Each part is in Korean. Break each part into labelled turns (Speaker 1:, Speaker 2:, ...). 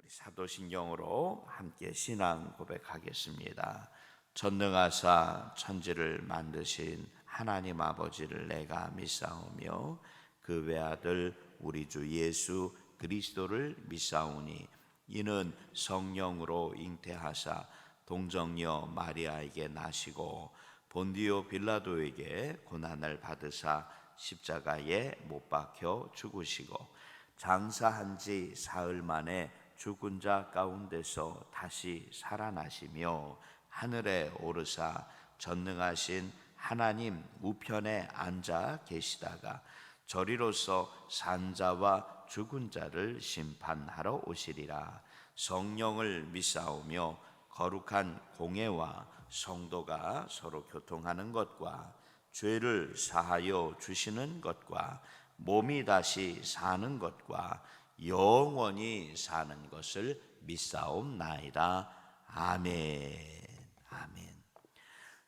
Speaker 1: 사도신경으로 함께 신앙 고백하겠습니다. 전능하사 천지를 만드신 하나님 아버지를 내가 믿사오며 그 외아들 우리 주 예수 그리스도를 믿사오니 이는 성령으로 잉태하사 동정녀 마리아에게 나시고 본디오 빌라도에게 고난을 받으사 십자가에 못 박혀 죽으시고 장사한 지 사흘 만에 죽은 자 가운데서 다시 살아나시며 하늘에 오르사 전능하신 하나님 우편에 앉아 계시다가 저리로서 산자와 죽은 자를 심판하러 오시리라. 성령을 믿사오며 거룩한 공회와 성도가 서로 교통하는 것과 죄를 사하여 주시는 것과 몸이 다시 사는 것과 영원히 사는 것을 믿사옵나이다. 아멘. 아멘.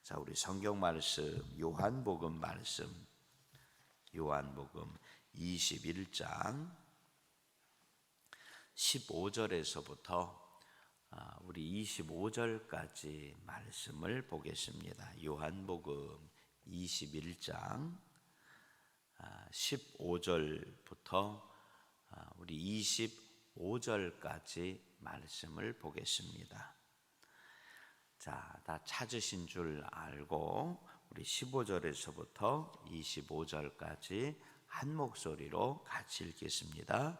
Speaker 1: 자, 우리 성경 말씀 요한복음 말씀 요한복음 21장 15절에서부터 우리 25절까지 말씀을 보겠습니다. 요한복음 21장 15절부터 우리 25절까지 말씀을 보겠습니다. 자, 다 찾으신 줄 알고 우리 15절에서부터 25절까지 한 목소리로 같이 읽겠습니다.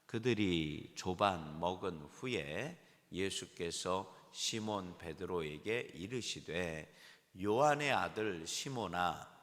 Speaker 1: 그들이 조반 먹은 후에 예수께서 시몬 베드로에게 이르시되 요한의 아들 시몬아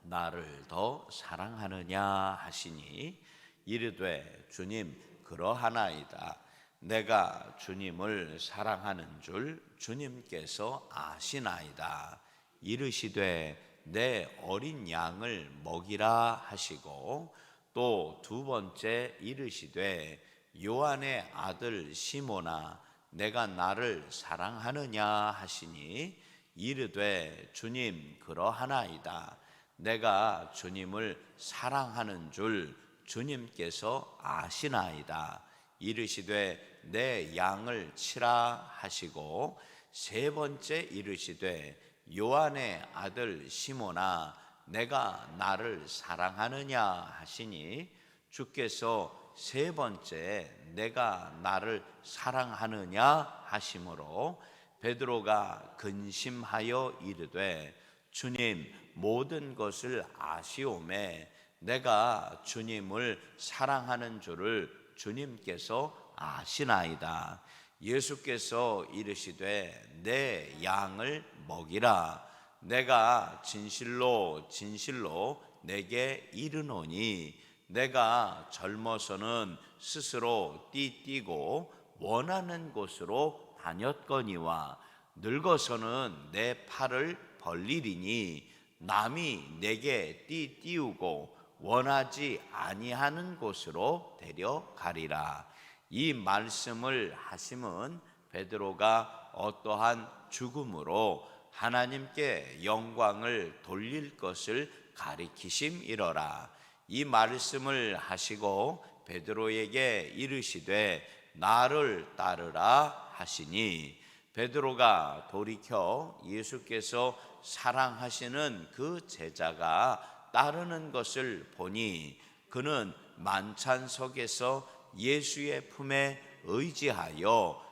Speaker 1: 나를 더 사랑하느냐 하시니 이르되 주님 그러하나이다. 내가 주님을 사랑하는 줄 주님께서 아시나이다. 이르시되 내 어린 양을 먹이라 하시고 또 두 번째 이르시되 요한의 아들 시몬아 내가 나를 사랑하느냐 하시니 이르되 주님 그러하나이다. 내가 주님을 사랑하는 줄 주님께서 아시나이다. 이르시되 내 양을 치라 하시고 세 번째 이르시되 요한의 아들 시몬아 내가 나를 사랑하느냐 하시니 주께서 세 번째 내가 나를 사랑하느냐 하심으로 베드로가 근심하여 이르되 주님 모든 것을 아시오매 내가 주님을 사랑하는 줄을 주님께서 아시나이다. 예수께서 이르시되 내 양을 먹이라. 내가 진실로 진실로 내게 이르노니 내가 젊어서는 스스로 띠띠고 원하는 곳으로 다녔거니와 늙어서는 내 팔을 벌리리니 남이 내게 띠띠우고 원하지 아니하는 곳으로 데려가리라. 이 말씀을 하심은 베드로가 어떠한 죽음으로 하나님께 영광을 돌릴 것을 가리키심이러라. 이 말씀을 하시고 베드로에게 이르시되 나를 따르라 하시니 베드로가 돌이켜 예수께서 사랑하시는 그 제자가 따르는 것을 보니 그는 만찬석에서 예수의 품에 의지하여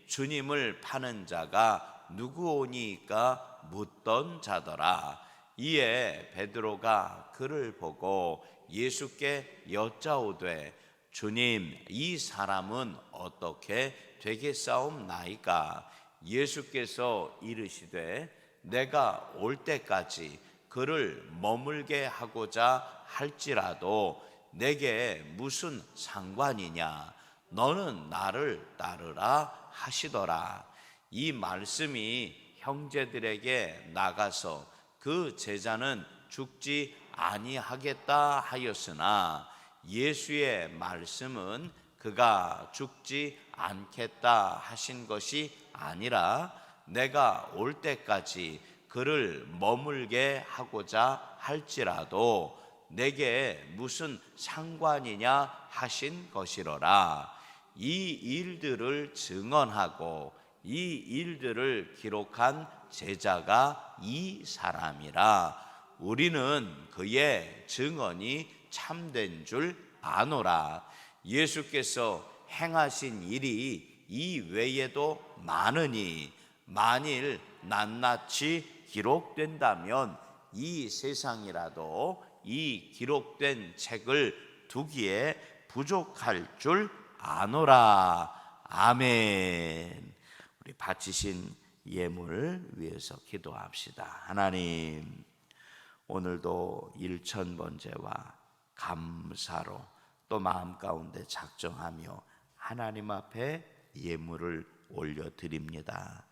Speaker 1: 주님을 파는 자가 누구오니까 묻던 자더라. 이에 베드로가 그를 보고 예수께 여짜오되 주님 이 사람은 어떻게 되겠사옵나이까? 예수께서 이르시되 내가 올 때까지 그를 머물게 하고자 할지라도 내게 무슨 상관이냐? 너는 나를 따르라 하시더라. 이 말씀이 형제들에게 나가서 그 제자는 죽지 아니하겠다 하였으나 예수의 말씀은 그가 죽지 않겠다 하신 것이 아니라 내가 올 때까지 그를 머물게 하고자 할지라도 내게 무슨 상관이냐 하신 것이로라. 이 일들을 증언하고 이 일들을 기록한 제자가 이 사람이라. 우리는 그의 증언이 참된 줄 아노라. 예수께서 행하신 일이 이 외에도 많으니 만일 낱낱이 기록된다면 이 세상이라도 이 기록된 책을 두기에 부족할 줄 아노라. 아멘. 우리 바치신 예물을 위해서 기도합시다. 하나님, 오늘도 1000번째와 감사로 또 마음 가운데 작정하며 하나님 앞에 예물을 올려드립니다.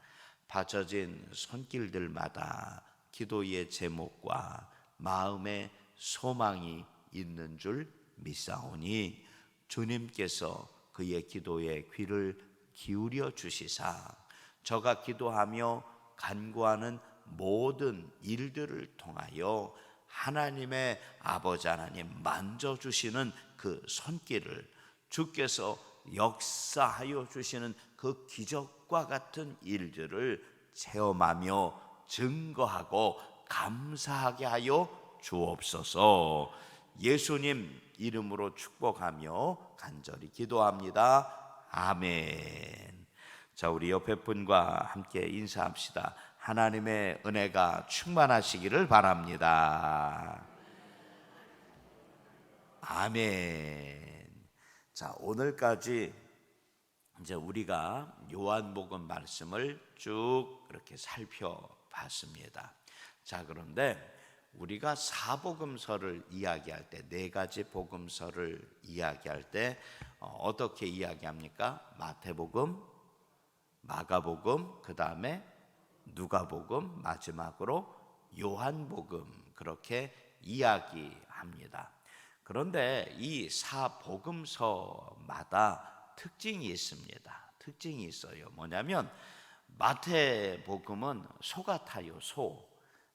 Speaker 1: 바쳐진 손길들마다 기도의 제목과 마음의 소망이 있는 줄 믿사오니 주님께서 그의 기도에 귀를 기울여 주시사 저가 기도하며 간구하는 모든 일들을 통하여 하나님의 아버지 하나님 만져주시는 그 손길을 주께서 역사하여 주시는 그 기적과 같은 일들을 체험하며 증거하고 감사하게 하여 주옵소서. 예수님 이름으로 축복하며 간절히 기도합니다. 아멘. 자, 우리 옆에 분과 함께 인사합시다. 하나님의 은혜가 충만하시기를 바랍니다. 아멘. 자, 오늘까지 이제 우리가 요한복음 말씀을 쭉 이렇게 살펴봤습니다. 자, 그런데 우리가 사복음서를 이야기할 때, 네 가지 복음서를 이야기할 때 어떻게 이야기합니까? 마태복음, 마가복음, 그 다음에 누가복음, 마지막으로 요한복음, 그렇게 이야기합니다. 그런데 이 사복음서마다 특징이 있습니다. 특징이 있어요. 뭐냐면 마태복음은 소 같아요. 소.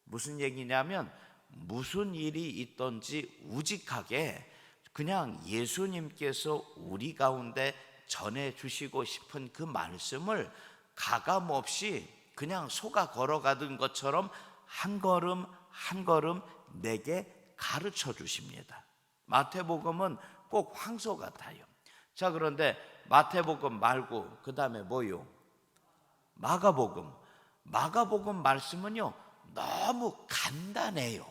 Speaker 1: 무슨 얘기냐면 무슨 일이 있든지 우직하게 그냥 예수님께서 우리 가운데 전해주시고 싶은 그 말씀을 가감없이 그냥 소가 걸어가던 것처럼 한 걸음 한 걸음 내게 가르쳐 주십니다. 마태복음은 꼭 황소 같아요. 자, 그런데 마태복음 말고 그 다음에 뭐요? 마가복음. 마가복음 말씀은요 너무 간단해요.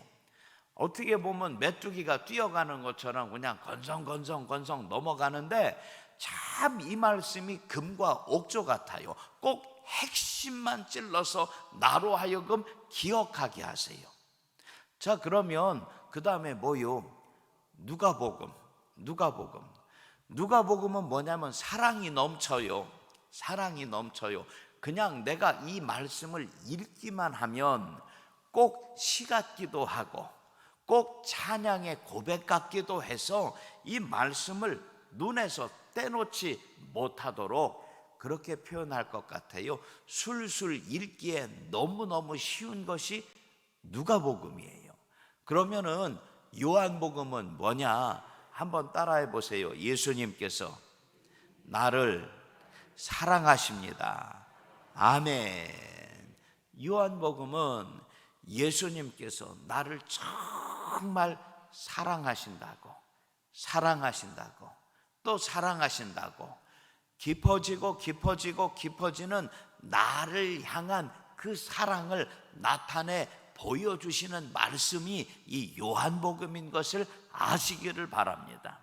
Speaker 1: 어떻게 보면 메뚜기가 뛰어가는 것처럼 그냥 건성건성 넘어가는데 참 이 말씀이 금과 옥조 같아요. 꼭 핵심만 찔러서 나로 하여금 기억하게 하세요. 자, 그러면 그 다음에 뭐요? 누가복음은 뭐냐면 사랑이 넘쳐요. 사랑이 넘쳐요. 그냥 내가 이 말씀을 읽기만 하면 꼭 시 같기도 하고 꼭 찬양의 고백 같기도 해서 이 말씀을 눈에서 떼놓지 못하도록 그렇게 표현할 것 같아요. 술술 읽기에 너무너무 쉬운 것이 누가복음이에요. 그러면은 요한복음은 뭐냐? 한번 따라해 보세요. 예수님께서 나를 사랑하십니다. 아멘. 요한복음은 예수님께서 나를 정말 사랑하신다고 또 사랑하신다고 깊어지는 나를 향한 그 사랑을 나타내 보여주시는 말씀이 이 요한복음인 것을 아시기를 바랍니다.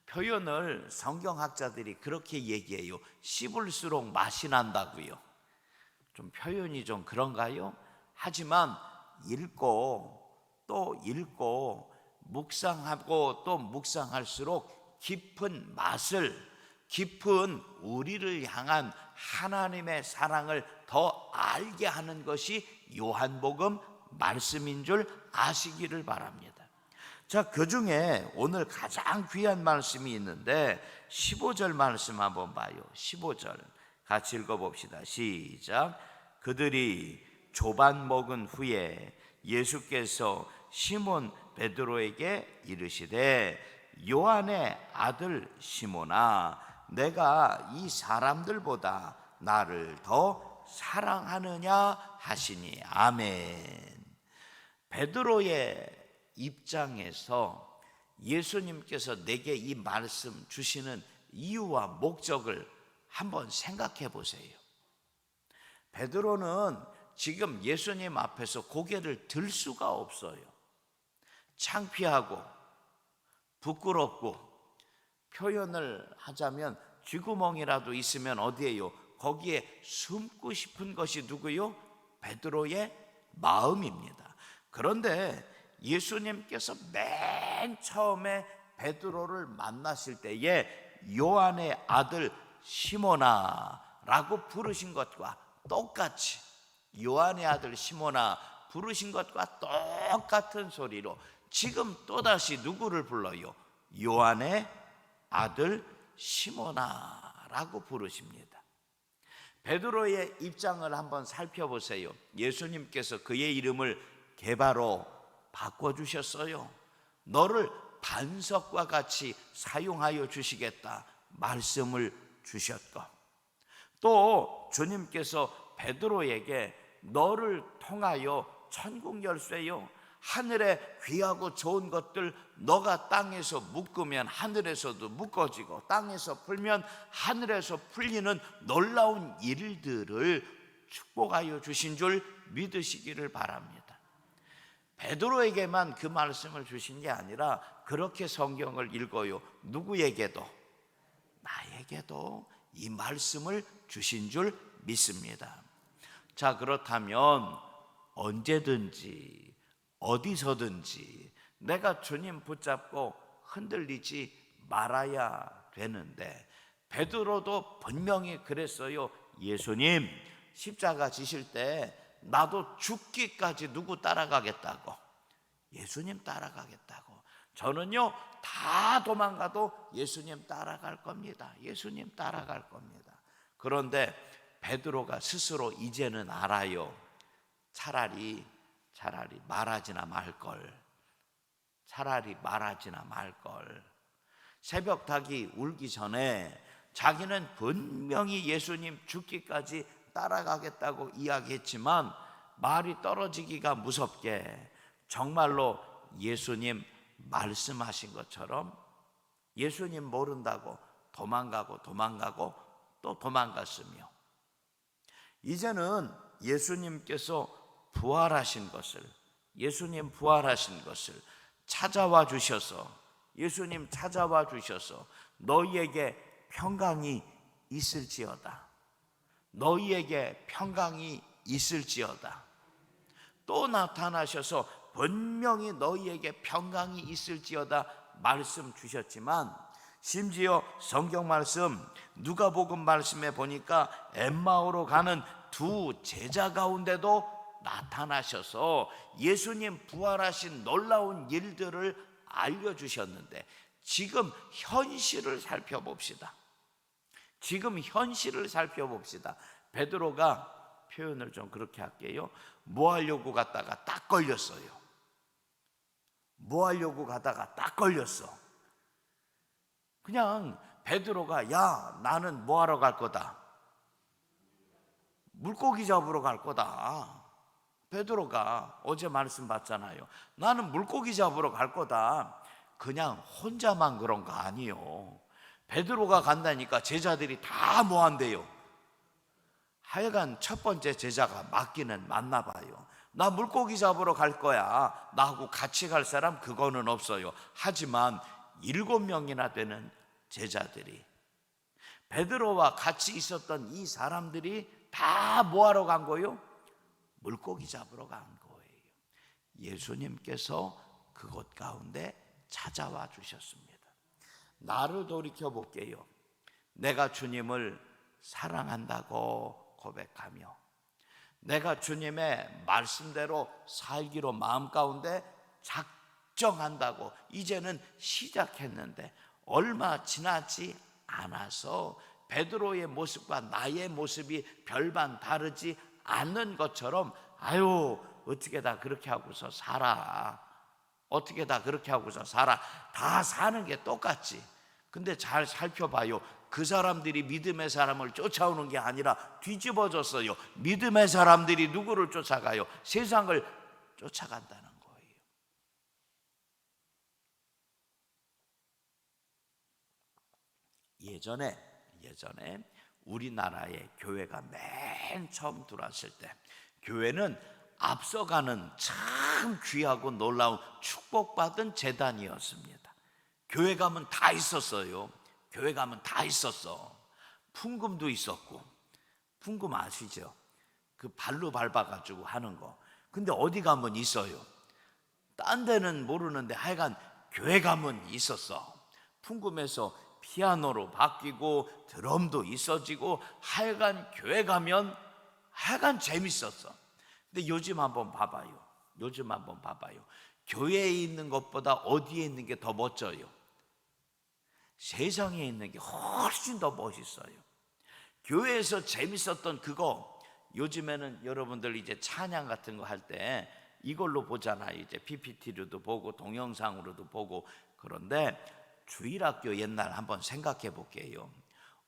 Speaker 1: 표현을 성경학자들이 그렇게 얘기해요. 씹을수록 맛이 난다고요. 좀 표현이 좀 그런가요? 하지만 읽고 또 읽고 묵상하고 또 묵상할수록 깊은 맛을, 깊은 우리를 향한 하나님의 사랑을 더 알게 하는 것이 요한복음 말씀인 줄 아시기를 바랍니다. 자, 그 중에 오늘 가장 귀한 말씀이 있는데 15절 말씀 한번 봐요. 15절 같이 읽어봅시다. 시작. 그들이 조반 먹은 후에 예수께서 시몬 베드로에게 이르시되 요한의 아들 시몬아 내가 이 사람들보다 나를 더 사랑하느냐 하시니 아멘. 베드로의 입장에서 예수님께서 내게 이 말씀 주시는 이유와 목적을 한번 생각해 보세요. 베드로는 지금 예수님 앞에서 고개를 들 수가 없어요. 창피하고 부끄럽고, 표현을 하자면 쥐구멍이라도 있으면 어디에요? 거기에 숨고 싶은 것이 누구요? 베드로의 마음입니다. 그런데 예수님께서 맨 처음에 베드로를 만나실 때에 요한의 아들 시몬아 라고 부르신 것과 똑같이, 요한의 아들 시몬아 부르신 것과 똑같은 소리로 지금 또다시 누구를 불러요? 요한의 아들 시몬아 라고 부르십니다. 베드로의 입장을 한번 살펴보세요. 예수님께서 그의 이름을 게바로 바꿔주셨어요. 너를 반석과 같이 사용하여 주시겠다 말씀을 주셨고, 또 주님께서 베드로에게 너를 통하여 천국 열쇠요, 하늘에 귀하고 좋은 것들 너가 땅에서 묶으면 하늘에서도 묶어지고 땅에서 풀면 하늘에서 풀리는 놀라운 일들을 축복하여 주신 줄 믿으시기를 바랍니다. 베드로에게만 그 말씀을 주신 게 아니라 그렇게 성경을 읽어요. 누구에게도, 나에게도 이 말씀을 주신 줄 믿습니다. 자, 그렇다면 언제든지 어디서든지 내가 주님 붙잡고 흔들리지 말아야 되는데, 베드로도 분명히 그랬어요. 예수님 십자가 지실 때 나도 죽기까지 누구 따라가겠다고, 예수님 따라가겠다고. 저는요 다 도망가도 예수님 따라갈 겁니다. 예수님 따라갈 겁니다. 그런데 베드로가 스스로 이제는 알아요. 차라리 말하지나 말걸. 차라리 말하지나 말걸. 새벽 닭이 울기 전에 자기는 분명히 예수님 죽기까지 따라가겠다고 이야기했지만 말이 떨어지기가 무섭게 정말로 예수님 말씀하신 것처럼 예수님 모른다고 도망가고 또 도망갔으며, 이제는 예수님께서 부활하신 것을, 예수님 부활하신 것을 찾아와 주셔서, 예수님 찾아와 주셔서 너희에게 평강이 있을지어다, 너희에게 평강이 있을지어다, 또 나타나셔서 분명히 너희에게 평강이 있을지어다 말씀 주셨지만, 심지어 성경 말씀 누가복음 말씀에 보니까 엠마오로 가는 두 제자 가운데도 나타나셔서 예수님 부활하신 놀라운 일들을 알려주셨는데, 지금 현실을 살펴봅시다. 지금 현실을 살펴봅시다. 베드로가, 표현을 좀 그렇게 할게요, 뭐 하려고 갔다가 딱 걸렸어요. 뭐 하려고 가다가 딱 걸렸어. 그냥 베드로가 야 나는 뭐 하러 갈 거다, 물고기 잡으러 갈 거다. 베드로가 어제 말씀 봤잖아요. 나는 물고기 잡으러 갈 거다. 그냥 혼자만 그런 거 아니요. 베드로가 간다니까 제자들이 다 모한대요. 하여간 첫 번째 제자가 맞기는 맞나 봐요. 나 물고기 잡으러 갈 거야. 나하고 같이 갈 사람 그거는 없어요. 하지만 7명이나 되는 제자들이, 베드로와 같이 있었던 이 사람들이 다 뭐하러 간 거예요? 물고기 잡으러 간 거예요. 예수님께서 그곳 가운데 찾아와 주셨습니다. 나를 돌이켜 볼게요. 내가 주님을 사랑한다고 고백하며 내가 주님의 말씀대로 살기로 마음 가운데 작정한다고 이제는 시작했는데, 얼마 지나지 않아서 베드로의 모습과 나의 모습이 별반 다르지 않는 것처럼 아유 어떻게 다 그렇게 하고서 살아, 어떻게 다 그렇게 하고서 살아. 다 사는 게 똑같지. 근데 잘 살펴봐요. 그 사람들이 믿음의 사람을 쫓아오는 게 아니라 뒤집어졌어요. 믿음의 사람들이 누구를 쫓아가요? 세상을 쫓아간다는 거예요. 예전에 우리나라에 교회가 맨 처음 들어왔을 때 교회는 앞서가는 참 귀하고 놀라운 축복받은 재단이었습니다. 교회 가면 다 있었어요. 교회 가면 다 있었어. 풍금도 있었고, 풍금 아시죠? 그 발로 밟아가지고 하는 거. 근데 어디 가면 있어요. 딴 데는 모르는데 하여간 교회 가면 있었어. 풍금에서 피아노로 바뀌고 드럼도 있어지고 하여간 교회 가면 하여간 재밌었어. 근데 요즘 한번 봐봐요. 교회에 있는 것보다 어디에 있는 게 더 멋져요? 세상에 있는 게 훨씬 더 멋있어요. 교회에서 재밌었던 그거 요즘에는 여러분들 이제 찬양 같은 거 할 때 이걸로 보잖아요. 이제 PPT로도 보고 동영상으로도 보고. 그런데 주일학교 옛날 한번 생각해 볼게요.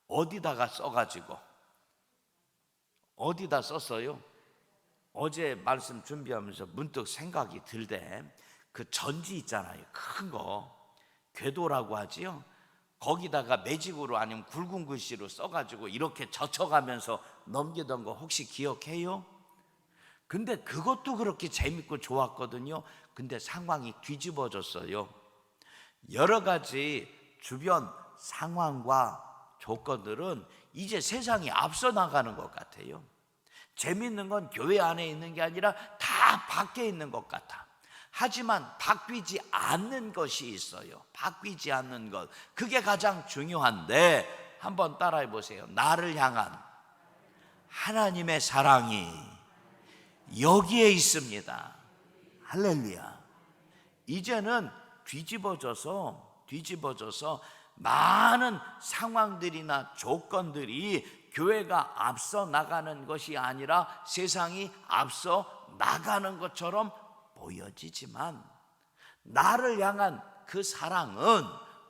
Speaker 1: 어디다가 써가지고 어디다 썼어요? 어제 말씀 준비하면서 문득 생각이 들대. 그 전지 있잖아요. 큰 거 궤도라고 하지요. 거기다가 매직으로 아니면 굵은 글씨로 써가지고 이렇게 젖혀가면서 넘기던 거 혹시 기억해요? 근데 그것도 그렇게 재밌고 좋았거든요. 근데 상황이 뒤집어졌어요. 여러 가지 주변 상황과 조건들은 이제 세상이 앞서 나가는 것 같아요. 재밌는 건 교회 안에 있는 게 아니라 다 밖에 있는 것 같아. 하지만 바뀌지 않는 것이 있어요. 바뀌지 않는 것. 그게 가장 중요한데 한번 따라해 보세요. 나를 향한 하나님의 사랑이 여기에 있습니다. 할렐루야. 이제는 뒤집어져서 많은 상황들이나 조건들이 교회가 앞서 나가는 것이 아니라 세상이 앞서 나가는 것처럼 보여지지만 나를 향한 그 사랑은,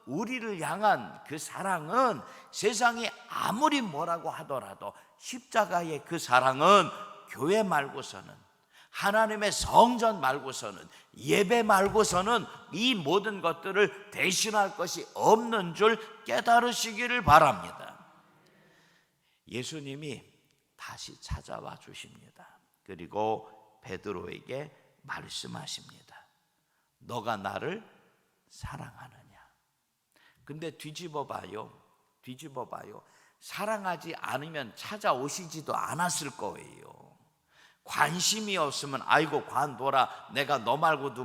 Speaker 1: 우리를 향한 그 사랑은 세상이 아무리 뭐라고 하더라도 십자가의 그 사랑은 교회 말고서는, 하나님의 성전 말고서는, 예배 말고서는 이 모든 것들을 대신할 것이 없는 줄 깨달으시기를 바랍니다. 예수님이 다시 찾아와 주십니다. 그리고 베드로에게 말씀하십니다. 너가 나를 사랑하느냐? 근데 뒤집어 봐요. 사랑하지 않으면 찾아오시지도 않았을 거예요. 관심이 없으면 아이고 관둬라. 내가 너 말고도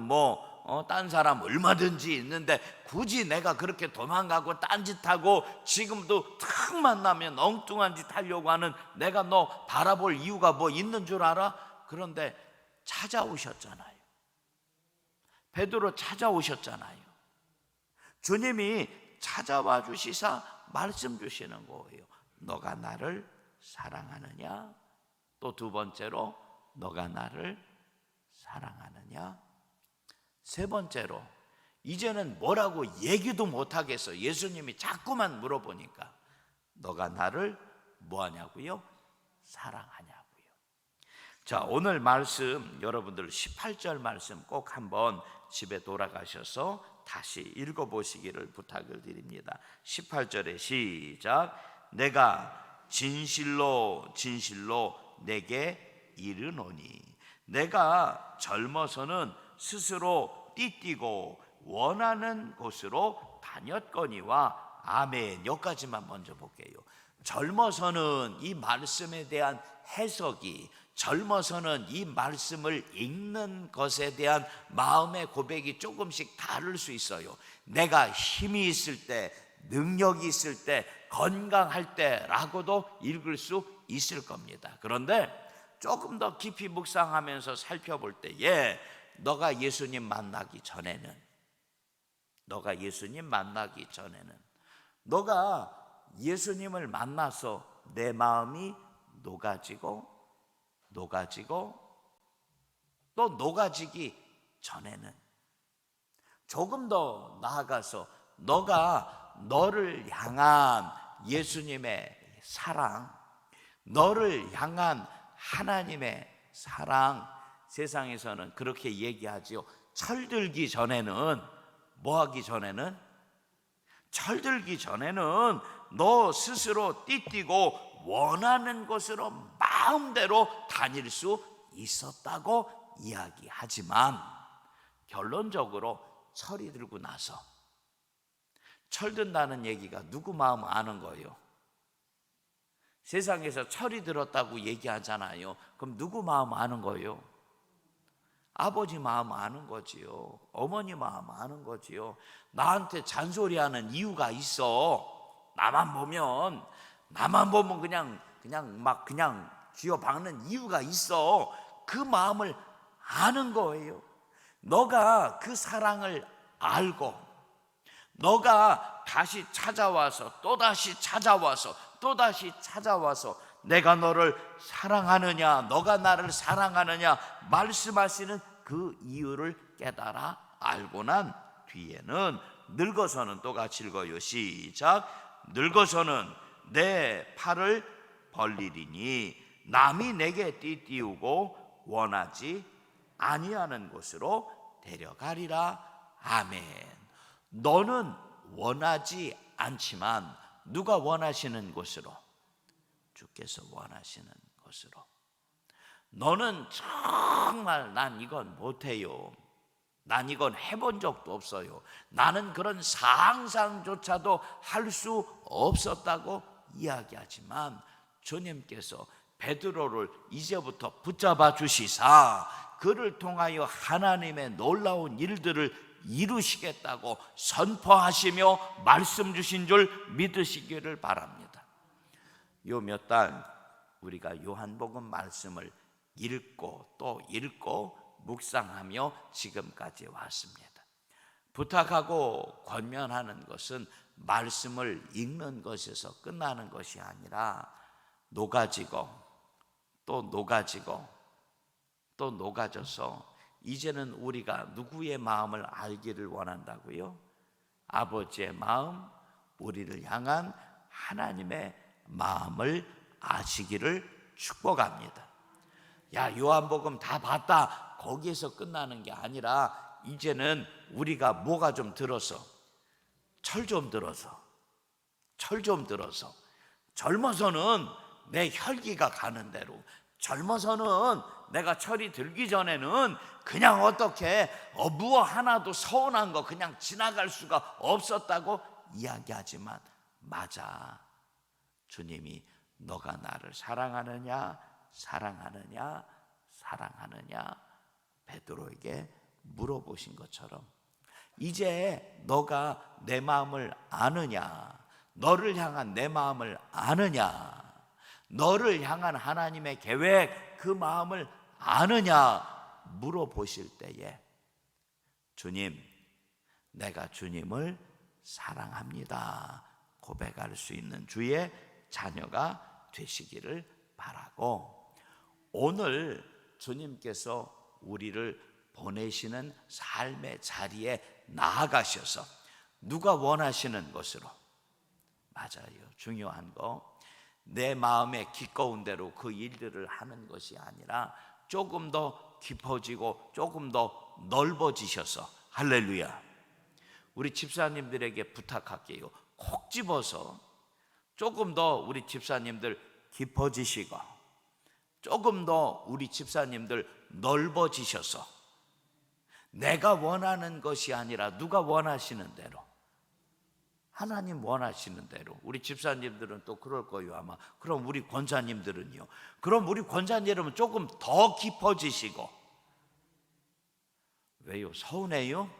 Speaker 1: 딴 사람 얼마든지 있는데 굳이 내가 그렇게 도망가고 딴짓하고 지금도 탁 만나면 엉뚱한 짓 하려고 하는 내가 너 바라볼 이유가 뭐 있는 줄 알아? 그런데 찾아오셨잖아요. 베드로 찾아오셨잖아요. 주님이 찾아와 주시사 말씀 주시는 거예요. 너가 나를 사랑하느냐? 또 두 번째로 너가 나를 사랑하느냐? 세 번째로 이제는 뭐라고 얘기도 못하겠어. 예수님이 자꾸만 물어보니까 너가 나를 뭐하냐고요? 사랑하냐고요. 자, 오늘 말씀 여러분들 18절 말씀 꼭 한번 집에 돌아가셔서 다시 읽어보시기를 부탁을 드립니다. 18절에 시작. 내가 진실로 내게 이르노니 내가 젊어서는 스스로 띠띠고 원하는 곳으로 다녔거니와. 아멘. 여기까지만 먼저 볼게요. 젊어서는 이 말씀에 대한 해석이, 젊어서는 이 말씀을 읽는 것에 대한 마음의 고백이 조금씩 다를 수 있어요. 내가 힘이 있을 때, 능력이 있을 때, 건강할 때라고도 읽을 수 있을 겁니다. 그런데 조금 더 깊이 묵상하면서 살펴볼 때에 너가 예수님 만나기 전에는, 너가 예수님을 만나서 내 마음이 녹아지고 또 녹아지기 전에는 조금 더 나아가서 너가 너를 향한 예수님의 사랑, 너를 향한 하나님의 사랑, 세상에서는 그렇게 얘기하지요. 철들기 전에는, 뭐 하기 전에는? 철들기 전에는 너 스스로 띠띠고 원하는 곳으로 마음대로 다닐 수 있었다고 이야기하지만, 결론적으로 철이 들고 나서, 철든다는 얘기가 누구 마음 아는 거예요? 세상에서 철이 들었다고 얘기하잖아요. 그럼 누구 마음 아는 거예요? 아버지 마음 아는 거지요. 어머니 마음 아는 거지요. 나한테 잔소리하는 이유가 있어. 나만 보면 그냥 쥐어박는 이유가 있어. 그 마음을 아는 거예요. 너가 그 사랑을 알고, 너가 다시 찾아와서 또다시 찾아와서 내가 너를 사랑하느냐, 너가 나를 사랑하느냐 말씀하시는 그 이유를 깨달아 알고 난 뒤에는, 늙어서는, 또 같이 읽어요. 시작. 늙어서는 내 팔을 벌리리니 남이 내게 띠띠우고 원하지 아니하는 곳으로 데려가리라. 아멘. 너는 원하지 않지만 누가 원하시는 곳으로? 주께서 원하시는 곳으로. 너는 정말 난 이건 못해요, 난 이건 해본 적도 없어요, 나는 그런 상상조차도 할 수 없었다고 이야기하지만, 주님께서 베드로를 이제부터 붙잡아 주시사 그를 통하여 하나님의 놀라운 일들을 이루시겠다고 선포하시며 말씀 주신 줄 믿으시기를 바랍니다. 요 몇 달 우리가 요한복음 말씀을 읽고 또 읽고 묵상하며 지금까지 왔습니다. 부탁하고 권면하는 것은 말씀을 읽는 것에서 끝나는 것이 아니라 녹아지고 또 녹아져서 이제는 우리가 누구의 마음을 알기를 원한다고요? 아버지의 마음, 우리를 향한 하나님의 마음을 아시기를 축복합니다. 야, 요한복음 다 봤다, 거기에서 끝나는 게 아니라 이제는 우리가 뭐가 좀 들어서, 철 좀 들어서 젊어서는 내 혈기가 가는 대로, 젊어서는 내가 철이 들기 전에는 그냥 어떻게 무어 하나도 서운한 거 그냥 지나갈 수가 없었다고 이야기하지만, 맞아, 주님이 너가 나를 사랑하느냐 베드로에게 물어보신 것처럼, 이제 너가 내 마음을 아느냐, 너를 향한 내 마음을 아느냐, 너를 향한 하나님의 계획, 그 마음을 아느냐 물어보실 때에, 주님, 내가 주님을 사랑합니다 고백할 수 있는 주의 자녀가 되시기를 바라고, 오늘 주님께서 우리를 보내시는 삶의 자리에 나아가셔서 누가 원하시는 것으로, 맞아요, 중요한 거 내 마음에 기꺼운 대로 그 일들을 하는 것이 아니라 조금 더 깊어지고 조금 더 넓어지셔서, 할렐루야, 우리 집사님들에게 부탁할게요. 콕 집어서 조금 더 우리 집사님들 깊어지시고 조금 더 우리 집사님들 넓어지셔서, 내가 원하는 것이 아니라 누가 원하시는 대로, 하나님 원하시는 대로. 우리 집사님들은 또 그럴 거예요 아마. 그럼 우리 권사님들은요? 그럼 우리 권사님은 조금 더 깊어지시고. 왜요? 서운해요?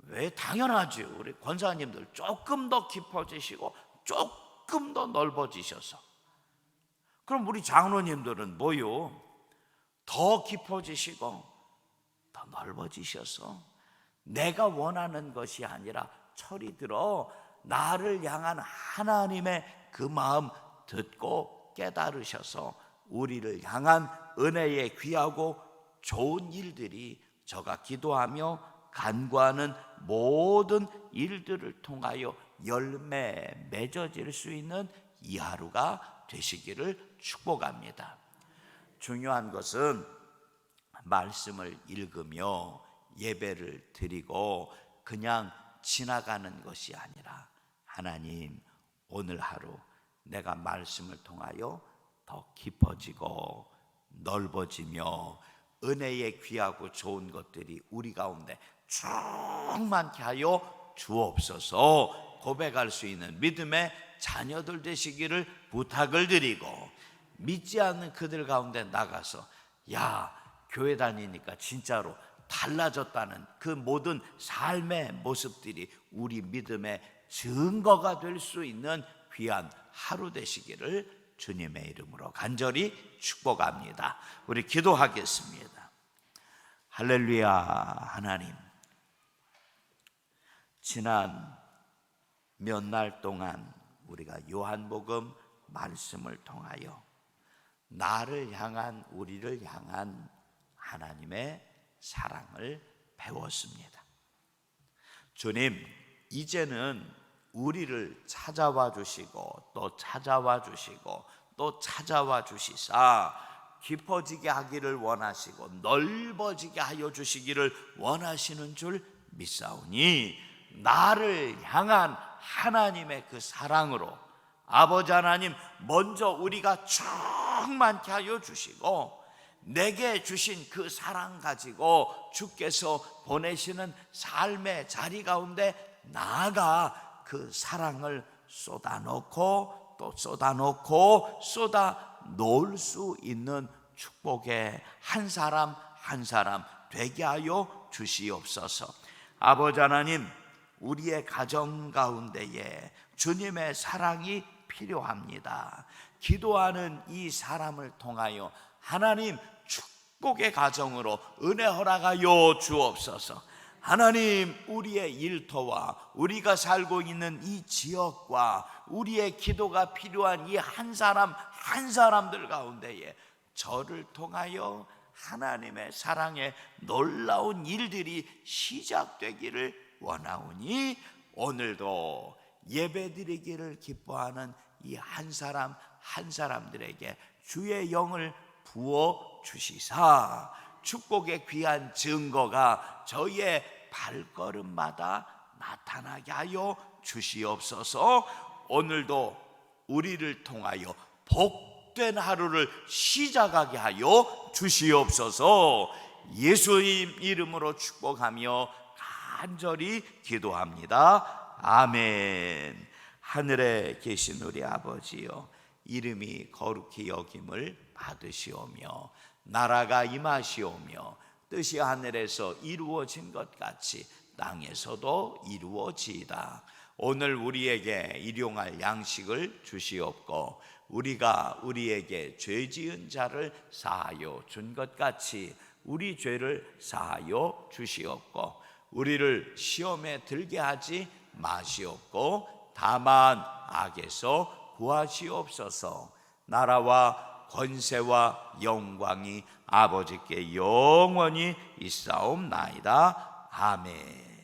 Speaker 1: 왜? 당연하죠. 우리 권사님들 조금 더 깊어지시고 조금 더 넓어지셔서. 그럼 우리 장로님들은 뭐요? 더 깊어지시고 더 넓어지셔서 내가 원하는 것이 아니라 철이 들어 나를 향한 하나님의 그 마음 듣고 깨달으셔서 우리를 향한 은혜의 귀하고 좋은 일들이 저가 기도하며 간구하는 모든 일들을 통하여 열매 맺어질 수 있는 이 하루가 되시기를 축복합니다. 중요한 것은 말씀을 읽으며 예배를 드리고 그냥 지나가는 것이 아니라, 하나님, 오늘 하루 내가 말씀을 통하여 더 깊어지고 넓어지며 은혜의 귀하고 좋은 것들이 우리 가운데 충만케 하여 주옵소서 고백할 수 있는 믿음의 자녀들 되시기를 부탁을 드리고, 믿지 않는 그들 가운데 나가서 야, 교회 다니니까 진짜로 달라졌다는 그 모든 삶의 모습들이 우리 믿음의 증거가 될 수 있는 귀한 하루 되시기를 주님의 이름으로 간절히 축복합니다. 우리 기도하겠습니다. 할렐루야. 하나님, 지난 몇 날 동안 우리가 요한복음 말씀을 통하여 나를 향한, 우리를 향한 하나님의 사랑을 배웠습니다. 주님, 이제는 우리를 찾아와 주시고 또 찾아와 주시고 또 찾아와 주시사 깊어지게 하기를 원하시고 넓어지게 하여 주시기를 원하시는 줄 믿사오니, 나를 향한 하나님의 그 사랑으로 아버지 하나님, 먼저 우리가 충만케 하여 주시고 내게 주신 그 사랑 가지고 주께서 보내시는 삶의 자리 가운데 나아가 그 사랑을 쏟아놓고 또 쏟아놓고 쏟아 놓을 수 있는 축복의 한 사람 한 사람 되게 하여 주시옵소서. 아버지 하나님, 우리의 가정 가운데에 주님의 사랑이 필요합니다. 기도하는 이 사람을 통하여 하나님 축복의 가정으로 은혜 허락하여 주옵소서. 하나님, 우리의 일터와 우리가 살고 있는 이 지역과 우리의 기도가 필요한 이 한 사람 한 사람들 가운데에 저를 통하여 하나님의 사랑의 놀라운 일들이 시작되기를 원하오니, 오늘도 예배드리기를 기뻐하는 이 한 사람 한 사람들에게 주의 영을 부어 주시사 축복의 귀한 증거가 저희의 발걸음마다 나타나게 하여 주시옵소서. 오늘도 우리를 통하여 복된 하루를 시작하게 하여 주시옵소서. 예수님 이름으로 축복하며 간절히 기도합니다. 아멘. 하늘에 계신 우리 아버지여, 이름이 거룩히 여김을 받으시오며 나라가 임하시오며 뜻이 하늘에서 이루어진 것 같이 땅에서도 이루어지이다. 오늘 우리에게 일용할 양식을 주시옵고 우리가 우리에게 죄 지은 자를 사하여 준 것 같이 우리 죄를 사하여 주시옵고 우리를 시험에 들게 하지 마시옵고 다만 악에서 구하시옵소서. 나라와 권세와 영광이 아버지께 영원히 있사옵나이다. 아멘.